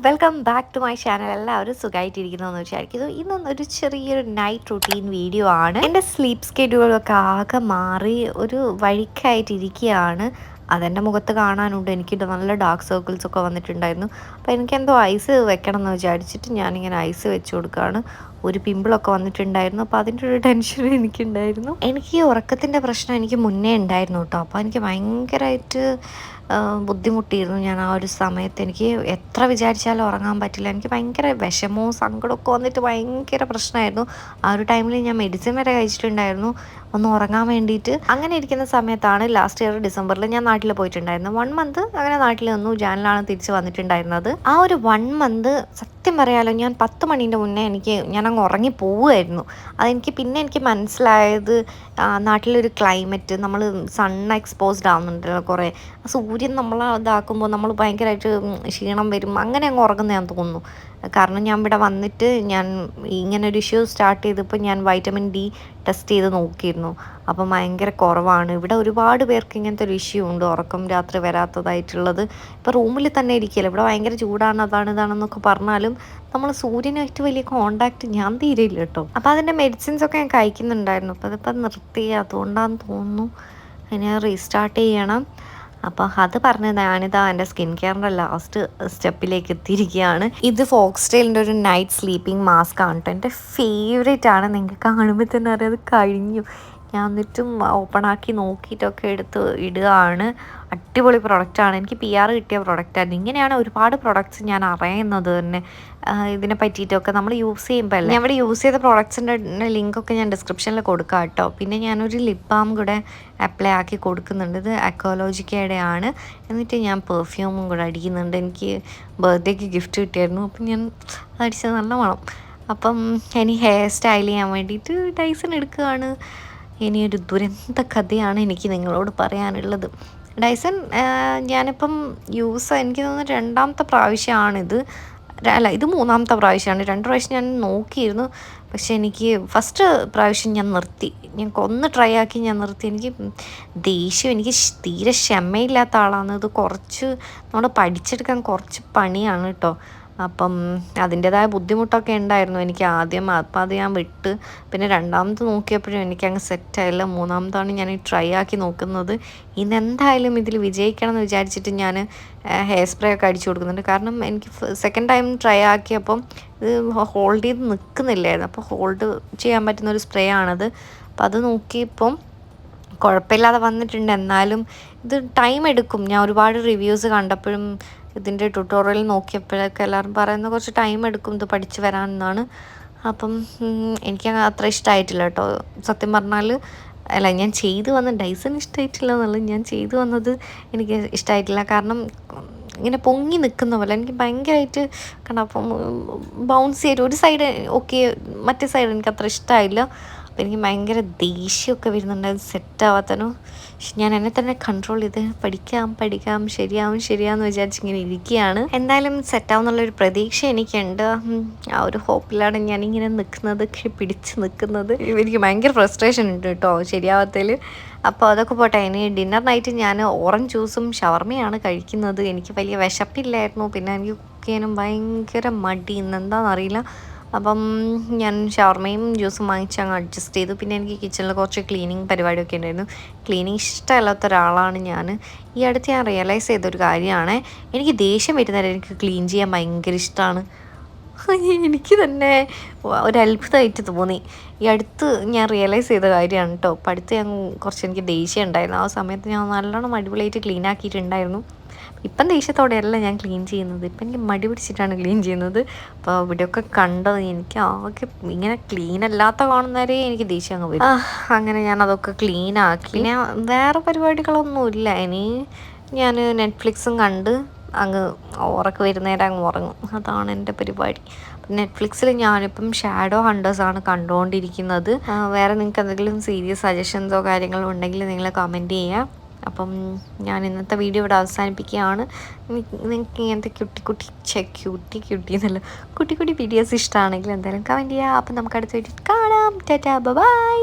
Welcome back to my channel. എല്ലാവരും സുഖമായിട്ടിരിക്കുന്നതെന്ന് വിചാരിക്കുന്നു. ഇന്നൊരു ചെറിയൊരു നൈറ്റ് റുട്ടീൻ വീഡിയോ ആണ്. എൻ്റെ സ്ലീപ്പ് സ്കെഡ്യൂളൊക്കെ ആകെ മാറി ഒരു വഴിക്കായിട്ടിരിക്കുകയാണ്. അതെൻ്റെ മുഖത്ത് കാണാനുണ്ട്. എനിക്ക് നല്ല ഡാർക്ക് സർക്കിൾസ് ഒക്കെ വന്നിട്ടുണ്ടായിരുന്നു. അപ്പോൾ എനിക്കെന്തോ ഐസ് വെക്കണം എന്ന് വിചാരിച്ചിട്ട് ഞാനിങ്ങനെ ഐസ് വെച്ച് കൊടുക്കുകയാണ്. ഒരു പിമ്പിളൊക്കെ വന്നിട്ടുണ്ടായിരുന്നു. അപ്പോൾ അതിൻ്റെ ഒരു ടെൻഷൻ എനിക്കുണ്ടായിരുന്നു. എനിക്ക് ഈ ഉറക്കത്തിൻ്റെ പ്രശ്നം എനിക്ക് മുന്നേ ഉണ്ടായിരുന്നു കേട്ടോ. അപ്പോൾ എനിക്ക് ഭയങ്കരമായിട്ട് ബുദ്ധിമുട്ടിയിരുന്നു ഞാൻ ആ ഒരു സമയത്ത്. എനിക്ക് എത്ര വിചാരിച്ചാലും ഉറങ്ങാൻ പറ്റില്ല. എനിക്ക് ഭയങ്കര വിഷമവും സങ്കടമൊക്കെ വന്നിട്ട് ഭയങ്കര പ്രശ്നമായിരുന്നു. ആ ഒരു ടൈമിൽ ഞാൻ മെഡിസിൻ വരെ കഴിച്ചിട്ടുണ്ടായിരുന്നു ഒന്ന് ഉറങ്ങാൻ വേണ്ടിയിട്ട്. അങ്ങനെ ഇരിക്കുന്ന സമയത്താണ് ലാസ്റ്റ് ഇയർ ഡിസംബറിൽ ഞാൻ നാട്ടിൽ പോയിട്ടുണ്ടായിരുന്നു. 1 മന്ത് അങ്ങനെ നാട്ടിൽ നിന്നു. ജാനിലാണ് തിരിച്ച് വന്നിട്ടുണ്ടായിരുന്നത്. ആ ഒരു 1 മന്ത് സത്യം പറയാലോ, ഞാൻ 10 മണീൻ്റെ മുന്നേ ഞാനങ്ങ് ഉറങ്ങി പോവുമായിരുന്നു. എനിക്ക് മനസ്സിലായത് നാട്ടിലൊരു ക്ലൈമറ്റ്, നമ്മൾ സൺ എക്സ്പോസ്ഡ് ആവുന്നുണ്ടല്ലോ കുറേ. സൂര്യൻ നമ്മളെ ഇതാക്കുമ്പോൾ നമ്മൾ ഭയങ്കരമായിട്ട് ക്ഷീണം വരും. അങ്ങനെ അങ്ങ് ഉറങ്ങുന്നതാണെന്ന് തോന്നുന്നു. കാരണം ഞാൻ ഇവിടെ വന്നിട്ട് ഇങ്ങനെ ഒരു ഇഷ്യൂ സ്റ്റാർട്ട് ചെയ്തപ്പോൾ ഞാൻ വൈറ്റമിൻ ഡി ടെസ്റ്റ് ചെയ്ത് നോക്കിയിരുന്നു. അപ്പം ഭയങ്കര കുറവാണ്. ഇവിടെ ഒരുപാട് പേർക്ക് ഇങ്ങനത്തെ ഒരു ഇഷ്യൂ ഉണ്ട്, ഉറക്കം രാത്രി വരാത്തതായിട്ടുള്ളത്. ഇപ്പോൾ റൂമിൽ തന്നെ ഇരിക്കില്ല, ഇവിടെ ഭയങ്കര ചൂടാണ്, ഇതാണെന്നൊക്കെ പറഞ്ഞാലും നമ്മൾ സൂര്യനായിട്ട് വലിയ കോണ്ടാക്റ്റ് ഞാൻ തീരെയില്ല കേട്ടോ. അപ്പോൾ അതിൻ്റെ മെഡിസിൻസൊക്കെ ഞാൻ കഴിക്കുന്നുണ്ടായിരുന്നു. അപ്പോൾ അതിപ്പോൾ നിർത്തി. അതുകൊണ്ടാണെന്ന് തോന്നുന്നു അതിനെ റീസ്റ്റാർട്ട് ചെയ്യണം. അപ്പോൾ അത് പറഞ്ഞ് ഞാനിതാ എൻ്റെ സ്കിൻ കെയറിൻ്റെ ലാസ്റ്റ് സ്റ്റെപ്പിലേക്ക് എത്തിയിരിക്കുകയാണ്. ഇത് ഫോക്സ്ടെയിലിൻ്റെ ഒരു നൈറ്റ് സ്ലീപ്പിംഗ് മാസ്ക് ആണ് കേട്ടോ. എൻ്റെ ഫേവറേറ്റ് ആണ്. നിങ്ങൾക്ക് കാണുമ്പോൾ തന്നെ അറിയാം അത് കഴിഞ്ഞു. ഞാൻ എന്നിട്ടും ഓപ്പണാക്കി നോക്കിയിട്ടൊക്കെ എടുത്ത് ഇടുകയാണ്. അടിപൊളി പ്രൊഡക്റ്റാണ്. എനിക്ക് PR കിട്ടിയ പ്രൊഡക്റ്റായിരുന്നു. ഇങ്ങനെയാണ് ഒരുപാട് പ്രൊഡക്ട്സ് ഞാൻ അറിയുന്നത് തന്നെ ഇതിനെ പറ്റിയിട്ടൊക്കെ നമ്മൾ യൂസ് ചെയ്യുമ്പോൾ. ഞാൻ ഇവിടെ യൂസ് ചെയ്ത പ്രൊഡക്ട്സിൻ്റെ ലിങ്കൊക്കെ ഞാൻ ഡിസ്ക്രിപ്ഷനിൽ കൊടുക്കാം കേട്ടോ. പിന്നെ ഞാനൊരു ലിപ് ബാം കൂടെ അപ്ലൈ ആക്കി കൊടുക്കുന്നുണ്ട്. ഇത് അക്കോളജിക്കയുടെ ആണ്. എന്നിട്ട് ഞാൻ പെർഫ്യൂമും കൂടെ അടിക്കുന്നുണ്ട്. എനിക്ക് ബർത്ത്ഡേക്ക് ഗിഫ്റ്റ് കിട്ടിയായിരുന്നു. അപ്പം ഞാൻ അടിച്ചത് നല്ല മണം. അപ്പം ഇനി ഹെയർ സ്റ്റൈൽ ചെയ്യാൻ വേണ്ടിയിട്ട് ഡൈസൺ എടുക്കുകയാണ്. ഇനിയൊരു ദുരന്ത കഥയാണ് എനിക്ക് നിങ്ങളോട് പറയാനുള്ളത്. ഡൈസൺ ഞാനിപ്പം എനിക്ക് തോന്നുന്നു 2ാമത്തെ പ്രാവശ്യമാണിത്. ഇത് 3ാമത്തെ പ്രാവശ്യമാണ്. 2 പ്രാവശ്യം ഞാൻ നോക്കിയിരുന്നു. പക്ഷെ എനിക്ക് ഫസ്റ്റ് പ്രാവശ്യം ഞാൻ നിർത്തി. ഒന്ന് ട്രൈ ആക്കി ഞാൻ നിർത്തി. എനിക്ക് ദേഷ്യം, എനിക്ക് തീരെ ക്ഷമയില്ലാത്ത ആളാണ്. ഇത് നമ്മൾ പഠിച്ചെടുക്കാൻ കുറച്ച് പണിയാണ് കേട്ടോ. അപ്പം അതിൻ്റേതായ ബുദ്ധിമുട്ടൊക്കെ ഉണ്ടായിരുന്നു എനിക്ക് ആദ്യം. അപ്പം അത് ഞാൻ വിട്ട്. പിന്നെ 2ാമത് നോക്കിയപ്പോഴും എനിക്കങ്ങ് സെറ്റായില്ല. 3ാമതാണ് ഞാൻ ട്രൈ ആക്കി നോക്കുന്നത്. ഇന്നെന്തായാലും ഇതിൽ വിജയിക്കണം എന്ന് വിചാരിച്ചിട്ട് ഞാൻ ഹെയർ സ്പ്രേ ഒക്കെ അടിച്ചു കൊടുക്കുന്നുണ്ട്. കാരണം എനിക്ക് സെക്കൻഡ് ടൈം ട്രൈ ആക്കിയപ്പം ഇത് ഹോൾഡ് ചെയ്ത് നിൽക്കുന്നില്ലായിരുന്നു. അപ്പോൾ ഹോൾഡ് ചെയ്യാൻ പറ്റുന്നൊരു സ്പ്രേ ആണത്. അപ്പം അത് നോക്കിയപ്പം കുഴപ്പമില്ലാതെ വന്നിട്ടുണ്ട്. എന്നാലും ഇത് ടൈം എടുക്കും. ഞാൻ ഒരുപാട് റിവ്യൂസ് കണ്ടപ്പോഴും ഇതിൻ്റെ ട്യൂട്ടോറിയൽ നോക്കിയപ്പോഴൊക്കെ എല്ലാവരും പറയുന്നത് കുറച്ച് ടൈം എടുക്കും ഇത് പഠിച്ച് വരാമെന്നാണ്. അപ്പം എനിക്ക് അത്ര ഇഷ്ടമായിട്ടില്ല കേട്ടോ. സത്യം പറഞ്ഞാൽ ഞാൻ ചെയ്തു വന്ന ഡൈസൺ ഇഷ്ടമായിട്ടില്ല എന്നുള്ളത്, ഞാൻ ചെയ്തു വന്നത് എനിക്ക് ഇഷ്ടമായിട്ടില്ല. കാരണം ഇങ്ങനെ പൊങ്ങി നിൽക്കുന്ന പോലെ എനിക്ക് ഭയങ്കരമായിട്ട് കണ്ടപ്പം ബൗൺസ് ചെയ്ത് ഒരു സൈഡ് ഓക്കെ, മറ്റേ സൈഡ് എനിക്ക് അത്ര ഇഷ്ടമായില്ല. അപ്പോൾ എനിക്ക് ഭയങ്കര ദേഷ്യമൊക്കെ വരുന്നുണ്ട് അത് സെറ്റാവാത്തനും. പക്ഷെ ഞാൻ എന്നെ തന്നെ കൺട്രോൾ ചെയ്ത് പഠിക്കാം, ശരിയാന്ന് വിചാരിച്ചിങ്ങനെ ഇരിക്കുകയാണ്. എന്തായാലും സെറ്റാവുന്നുള്ളൊരു പ്രതീക്ഷ എനിക്കുണ്ട്. ആ ഒരു ഹോപ്പിലാണ് ഞാനിങ്ങനെ പിടിച്ച് നിൽക്കുന്നത്. എനിക്ക് ഭയങ്കര ഫ്രസ്ട്രേഷൻ ഉണ്ട് കേട്ടോ ശരിയാവാത്തതിൽ. അപ്പോൾ അതൊക്കെ പോട്ടെ. ഇനി ഡിന്നർ നൈറ്റ് ഞാൻ ഓറഞ്ച് ജ്യൂസും ഷവർമയാണ് കഴിക്കുന്നത്. എനിക്ക് വലിയ വിശപ്പില്ലായിരുന്നു. പിന്നെ എനിക്ക് കുക്ക് ചെയ്യാനും ഭയങ്കര മടി. ഇന്നെന്താണെന്നറിയില്ല. അപ്പം ഞാൻ ഷവർമയും ജ്യൂസും വാങ്ങിച്ച് അങ്ങ് അഡ്ജസ്റ്റ് ചെയ്തു. പിന്നെ എനിക്ക് കിച്ചണിൽ കുറച്ച് ക്ലീനിങ് പരിപാടിയൊക്കെ ഉണ്ടായിരുന്നു. ക്ലീനിങ് ഇഷ്ടമല്ലാത്ത ഒരാളാണ് ഞാൻ. ഈ അടുത്ത് ഞാൻ റിയലൈസ് ചെയ്തൊരു കാര്യമാണ്, എനിക്ക് ദേഷ്യം വരുന്നവരെ എനിക്ക് ക്ലീൻ ചെയ്യാൻ ഭയങ്കര ഇഷ്ടമാണ്. എനിക്ക് തന്നെ ഒരു അത്ഭുതമായിട്ട് തോന്നി. ഈ അടുത്ത് ഞാൻ റിയലൈസ് ചെയ്ത കാര്യമാണ് കേട്ടോ. അപ്പം അടുത്ത് എനിക്ക് ദേഷ്യം ഉണ്ടായിരുന്നു. ആ സമയത്ത് ഞാൻ നല്ലോണം അടിപൊളിയായിട്ട് ക്ലീൻ ആക്കിയിട്ടുണ്ടായിരുന്നു. ഇപ്പം ദേഷ്യത്തോടെയല്ല ഞാൻ ക്ലീൻ ചെയ്യുന്നത്. ഇപ്പം എനിക്ക് മടി പിടിച്ചിട്ടാണ് ക്ലീൻ ചെയ്യുന്നത്. അപ്പോൾ ഇവിടെയൊക്കെ കണ്ടത് എനിക്ക് ആകെ ഇങ്ങനെ ക്ലീൻ അല്ലാത്ത കാണുന്നവരെ എനിക്ക് ദേഷ്യം അങ്ങ് വരും. അങ്ങനെ ഞാൻ അതൊക്കെ ക്ലീൻ ആക്കി. പിന്നെ വേറെ പരിപാടികളൊന്നുമില്ല. ഇനി ഞാൻ നെറ്റ്ഫ്ലിക്സും കണ്ട് അങ്ങ് ഉറക്കം വരുന്നേരം അങ്ങ് ഉറങ്ങും. അതാണ് എൻ്റെ പരിപാടി. നെറ്റ്ഫ്ലിക്സിൽ ഞാനിപ്പം ഷാഡോ ഹണ്ടേഴ്സാണ് കണ്ടുകൊണ്ടിരിക്കുന്നത്. വേറെ നിങ്ങൾക്ക് എന്തെങ്കിലും സീരീസ് സജഷൻസോ കാര്യങ്ങളോ ഉണ്ടെങ്കിൽ നിങ്ങൾ കമൻറ്റ് ചെയ്യുക. അപ്പം ഞാൻ ഇന്നത്തെ വീഡിയോ ഇവിടെ അവസാനിപ്പിക്കുകയാണ്. നിങ്ങൾക്ക് ഇങ്ങനത്തെ ക്യൂട്ടി എന്നല്ല, കുട്ടി വീഡിയോസ് ഇഷ്ടമാണെങ്കിൽ എന്തായാലും കമൻറ്റ് ചെയ്യുക. അപ്പം നമുക്ക് അടുത്ത വീഡിയോ കാണാം. Tata bye.